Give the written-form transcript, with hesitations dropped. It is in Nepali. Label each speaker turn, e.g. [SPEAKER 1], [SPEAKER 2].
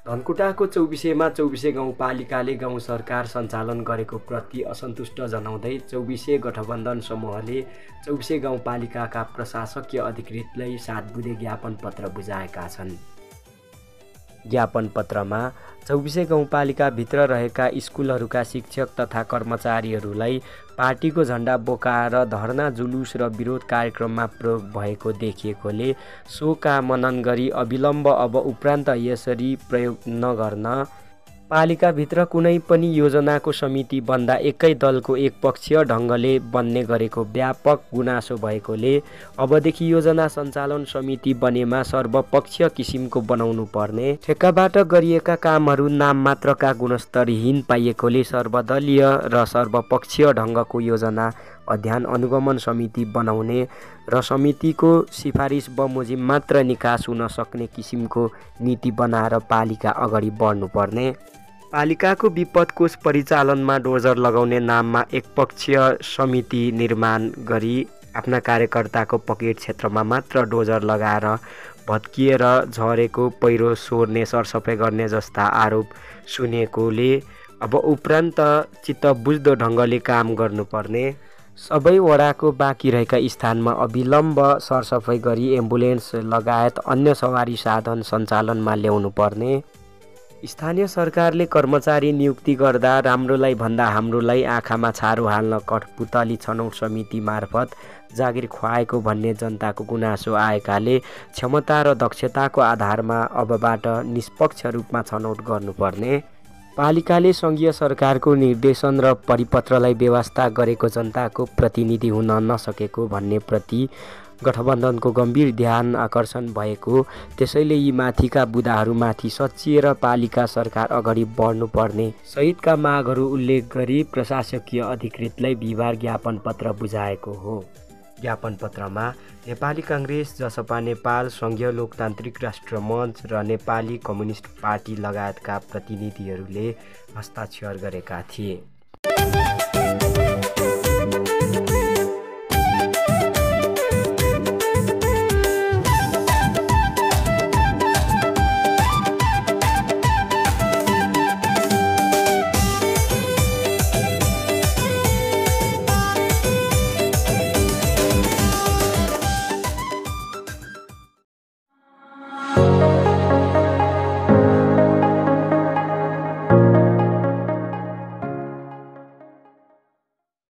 [SPEAKER 1] धनकुटाको चौबिसेमा चौबिसे गाउँपालिकाले गाउँ सरकार सञ्चालन गरेको प्रति असन्तुष्ट जनाउँदै चौबिसे गठबन्धन समूहले चौबिसे गाउँपालिकाका प्रशासकीय अधिकृतलाई 7 बुँदे ज्ञापन पत्र बुझाएका छन्। ज्ञापन पत्रमा चौबिसे गाउँपालिकाभित्र रहेका स्कुलहरूका शिक्षक तथा कर्मचारीहरूलाई पार्टीको झण्डा बोकाएर धरना जुलुस र विरोध कार्यक्रममा प्रयोग भएको देखिएकोले सोका मनन गरी अविलम्ब अब उपरान्त यसरी प्रयोग नगर्न, पालिकाभित्र कुनै पनि योजनाको समिति बन्दा एकै दलको एकपक्षीय ढङ्गले बन्ने गरेको व्यापक गुनासो भएकोले अबदेखि योजना सञ्चालन समिति बनेमा सर्वपक्षीय किसिमको बनाउनु पर्ने, ठेक्काबाट गरिएका कामहरू नाम मात्रका गुणस्तरहीन पाइएकोले सर्वदलीय र सर्वपक्षीय ढङ्गको योजना अध्ययन अनुगमन समिति बनाउने र समितिको सिफारिस बमोजिम मात्र निकास हुन सक्ने किसिमको नीति बनाएर पालिका अगाडि बढ्नुपर्ने, पालिकाको विपद कोष परिचालनमा डोजर लगाउने नाममा एकपक्षीय समिति निर्माण गरी आफ्ना कार्यकर्ताको पकेट क्षेत्रमा मात्र डोजर लगाएर भत्किएर झरेको पहिरो सोर्ने सरसफाइ गर्ने जस्ता आरोप सुनेकोले अब उपरान्त चित्तबुझ्दो ढङ्गले काम गर्नुपर्ने, सबै वडाको बाँकी रहेका स्थानमा अविलम्ब सरसफाइ गरी एम्बुलेन्स लगायत अन्य सवारी साधन सञ्चालनमा ल्याउनु पर्ने, स्थानीय सरकारले कर्मचारी नियुक्ति गर्दा राम्रोलाई भन्दा हाम्रोलाई आँखामा छारो हाल्न कठपुतली छनौट समिति मार्फत जागिर खुवाएको भन्ने जनताको गुनासो आएकाले क्षमता र दक्षताको आधारमा अबबाट निष्पक्ष रूपमा छनौट गर्नुपर्ने, पालिकाले सङ्घीय सरकारको निर्देशन र परिपत्रलाई व्यवस्था गरेको जनताको प्रतिनिधि हुन नसकेको भन्ने प्रति गठबन्धनको गम्भीर ध्यान आकर्षण भएको, त्यसैले यी माथिका बुदाहरूमाथि सच्चिएर पालिका सरकार अगाडि बढ्नुपर्ने सहितका मागहरू उल्लेख गरी प्रशासकीय अधिकृतलाई बिहिबार ज्ञापन पत्र बुझाएको हो। ज्ञापन पत्रमा नेपाली काङ्ग्रेस, जसपा नेपाल, सङ्घीय लोकतान्त्रिक राष्ट्र मञ्च र नेपाली कम्युनिस्ट पार्टी लगायतका प्रतिनिधिहरूले हस्ताक्षर गरेका थिए।